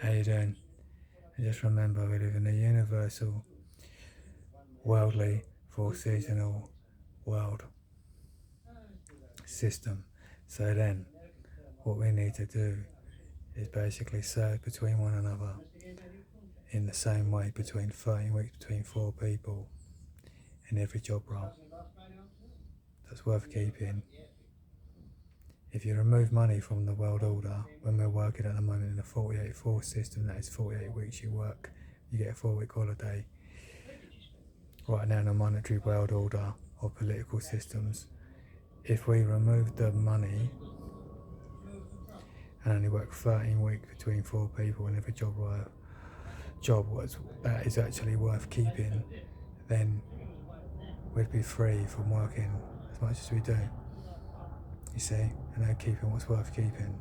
How you doing? Just remember we live in a universal, worldly, four seasonal world system. So then, what we need to do is basically serve between one another in the same way between 13 weeks between four people in every job role. That's worth keeping. If you remove money from the world order, when we're working at the moment in a 48-4 system, that is 48 weeks you work, you get a 4-week holiday. Right now in a monetary world order or political systems, if we remove the money and only work 13 weeks between four people in every job that is actually worth keeping, then we'd be free from working as much as we do. You see, and then keeping what's worth keeping.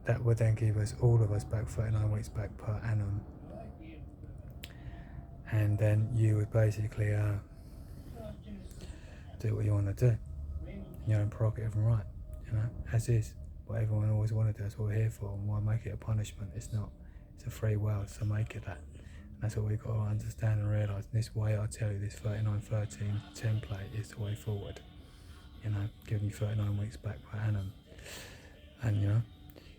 That would then give us all of us back 39 weeks back per annum, and then you would basically do what you want to do in your own prerogative and right, as is. What everyone always wanted to do, that's what we're here for, and why make it a punishment? It's not. It's a free world, so make it that. And that's what we've got to understand and realise. This way, I tell you, this 39-13 template is the way forward. Giving you 39 weeks back per annum. And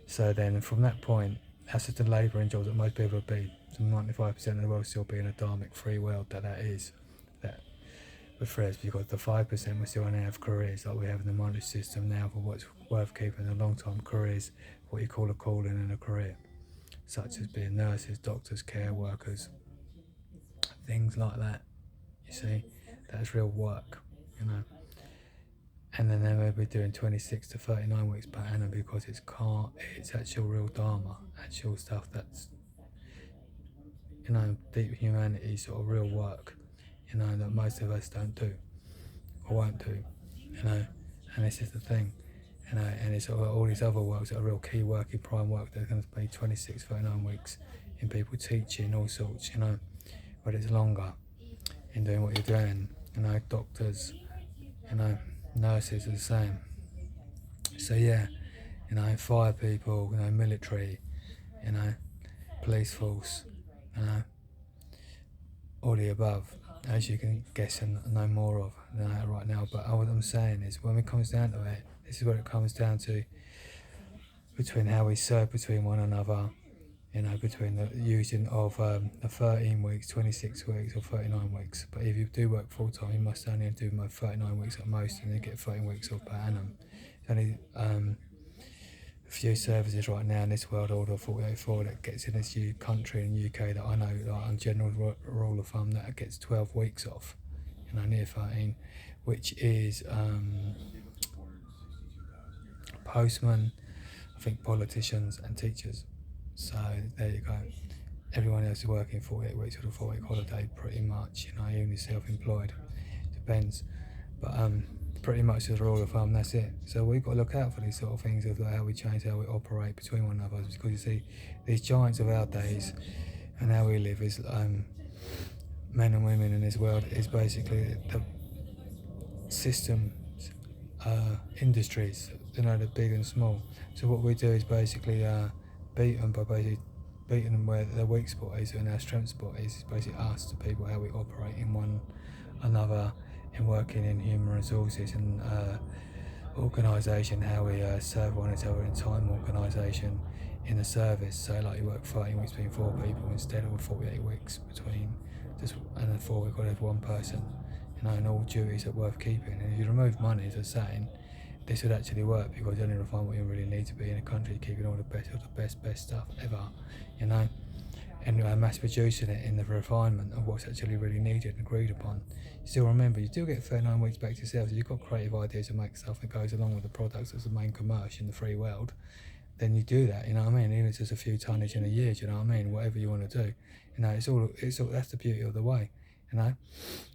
so then from that point, that's just the labouring jobs that most people would be. So 95% of the world still be in a dharmic free world that is. That with fresh, because the 5% we still only have careers like we have in the monetary system now for what's worth keeping a long time careers, what you call a calling and a career, such as being nurses, doctors, care workers, things like that. You see, that's real work, And then we'll be doing 26 to 39 weeks per annum because it's actual real dharma, actual stuff that's, deep humanity, sort of real work, that most of us don't do or won't do, and this is the thing, and it's all these other works that are real key work in prime work that are going to be 26, 39 weeks in people teaching all sorts, but it's longer in doing what you're doing, doctors, nurses are the same. So yeah, fire people, military, police force, all the above, as you can guess and know more of than that right now. But what I'm saying is, when it comes down to it, this is what it comes down to, between how we serve between one another, between the using of the 13 weeks, 26 weeks or 39 weeks. But if you do work full time, you must only do 39 weeks at most, and then get 13 weeks off per annum. It's only a few services right now in this world order 48-4 that gets in this country in the UK that I know, like on general rule of thumb, that gets 12 weeks off, near 13, which is postmen, I think politicians and teachers. So there you go. Everyone else is working 48 weeks with a 4-week holiday pretty much, even self-employed, depends, but pretty much as a rule of thumb, that's it. So we've got to look out for these sort of things of how we change how we operate between one another, because you see, these giants of our days and how we live is men and women in this world is basically the systems, industries, the big and small. So what we do is basically beat them by basically beating them where their weak spot is and our strength spot is basically us, the people, how we operate in one another, in working in human resources and organisation, how we serve one another in time organisation in the service. So like you work 13 weeks between four people instead of 48 weeks between just and then 4 weeks with one person, and all duties are worth keeping. And if you remove money, as I was saying, this would actually work, because you only refine what you really need to be in a country, keeping all the best of the best stuff ever, and mass producing it in the refinement of what's actually really needed and agreed upon. Still remember, you do get 39 weeks back to yourself. So you've got creative ideas to make stuff that goes along with the products as the main commerce in the free world, then you do that, Even if it's just a few tonnage in a year, whatever you want to do, it's all that's the beauty of the way,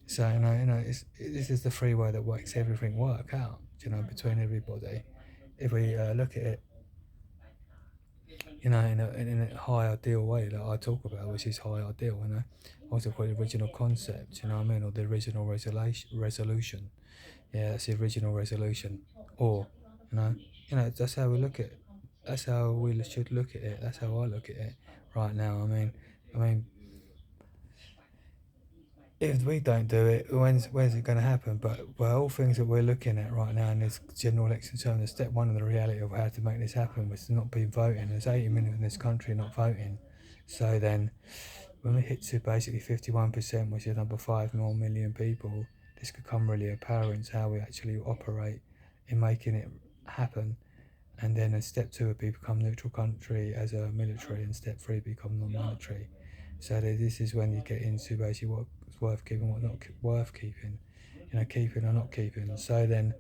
So this is the free way that makes everything work out, between everybody. If we look at it, in a high ideal way that I talk about, which is high ideal, I also call it original concept, or the original resolution. Yeah, that's the original resolution. Or, that's how we look at that's how we should look at it. That's how I look at it right now. I mean, if we don't do it, when's it going to happen? But all things that we're looking at right now in this general election term, the step one of the reality of how to make this happen was to not be voting. There's 80 million in this country not voting. So then, when we hit to basically 51%, which is number 5 more million people, this could become really apparent how we actually operate in making it happen. And then in step 2 would be become neutral country as a military, and step 3 become non-monetary. So this is when you get into basically what's worth keeping, what not worth keeping, keeping or not keeping. So then,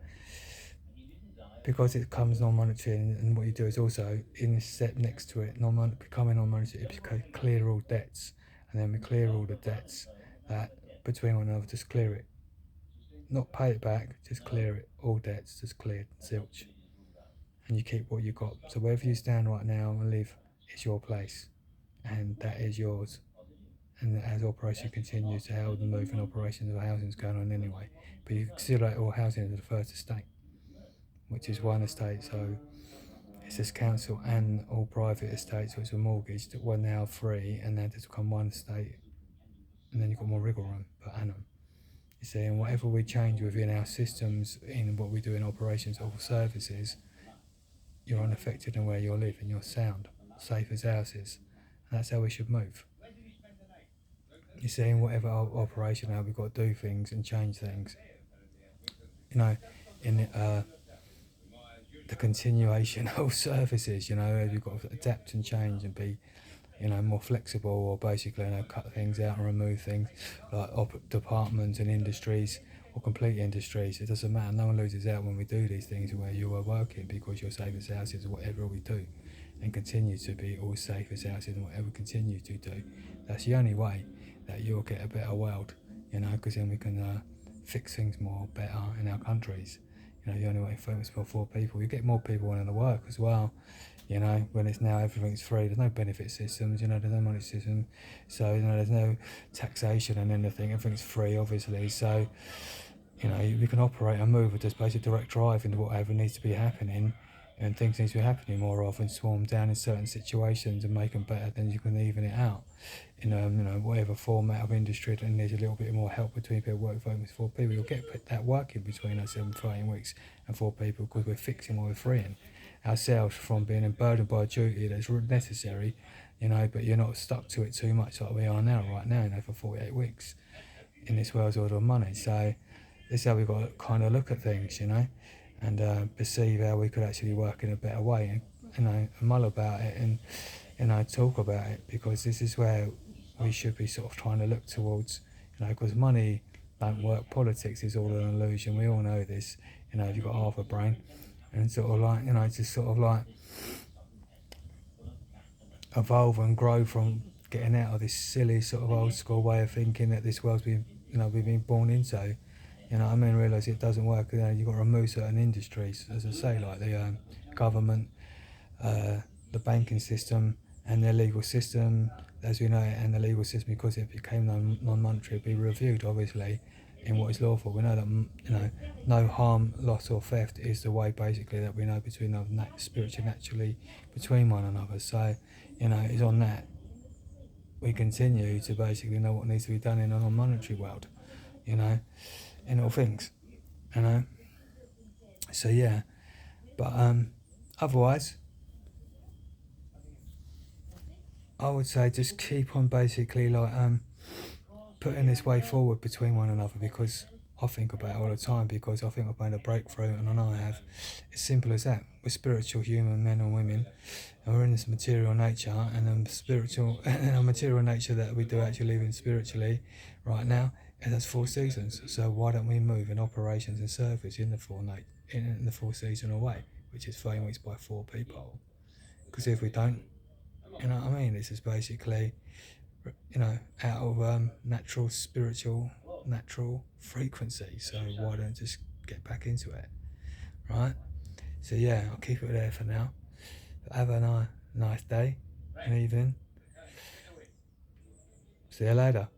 because it becomes non-monetary, and what you do is also in the step next to it, becoming non-monetary, it clear all debts, and then we clear all the debts that between one another, just clear it, not pay it back, just clear it, all debts just cleared, zilch, and you keep what you got. So wherever you stand right now and live is your place, and that is yours. And as operation continues to hold the moving operations of housing is going on anyway, but you consider all housing as the first estate, which is one estate. So it's this council and all private estates which are mortgaged that were now free, and now just become one estate, and then you've got more wriggle room per annum. You see, and whatever we change within our systems in what we do in operations or services, you're unaffected in where you live, and you're sound, safe as houses, and that's how we should move. You see, in whatever operation, how we've got to do things and change things. In the continuation of services, you've got to adapt and change and be, more flexible, or basically, cut things out and remove things like departments and industries or complete industries. It doesn't matter. No one loses out when we do these things where you are working, because you're safe as houses, whatever we do, and continue to be all safe as houses and whatever we continue to do. That's the only way that you'll get a better world, because then we can fix things more better in our countries. The only way to focus for people, you get more people wanting to work as well. When it's now everything's free, there's no benefit systems, there's no money system, so there's no taxation and anything. Everything's free, obviously. So we can operate and move with just basically direct drive into whatever needs to be happening, and things need to be happening more often, swarm down in certain situations and make them better. Then you can even it out in whatever format of industry that needs a little bit more help between people, work focus for people. You'll get that working between us 7 to 18 weeks and 4 people, because we're fixing what we're freeing ourselves from being burdened by a duty that's necessary, but you're not stuck to it too much like we are now, right now, for 48 weeks in this world's order of money. So this is how we've got to kind of look at things, and perceive how we could actually work in a better way, and mull about it and talk about it, because this is where we should be sort of trying to look towards, because money don't work. Politics is all an illusion. We all know this. If you've got half a brain, and sort of like, just sort of like evolve and grow from getting out of this silly sort of old school way of thinking that this world's been, we've been born into. Realise it doesn't work. You've got to remove certain industries, as I say, like the government, the banking system, and the legal system, as we know it, and the legal system, because it became non-monetary, be reviewed, obviously, in what is lawful. We know that, no harm, loss, or theft is the way, basically, that we know between spiritually, naturally, between one another. So, it's on that we continue to basically know what needs to be done in a non-monetary world, in all things, So yeah, but otherwise, I would say just keep on basically like putting this way forward between one another, because I think about it all the time, because I think I've made a breakthrough, and I know I have. It's simple as that. We're spiritual human men and women, and we're in this material nature, and spiritual and a material nature that we do actually live in spiritually right now, and that's 4 seasons. So why don't we move in operations and service in the 4 seasonal way, which is 30 weeks by 4 people? Because if we don't, this is basically, out of natural, spiritual, natural frequency. So why don't just get back into it, right? So yeah, I'll keep it there for now. Have a nice day and evening. See you later.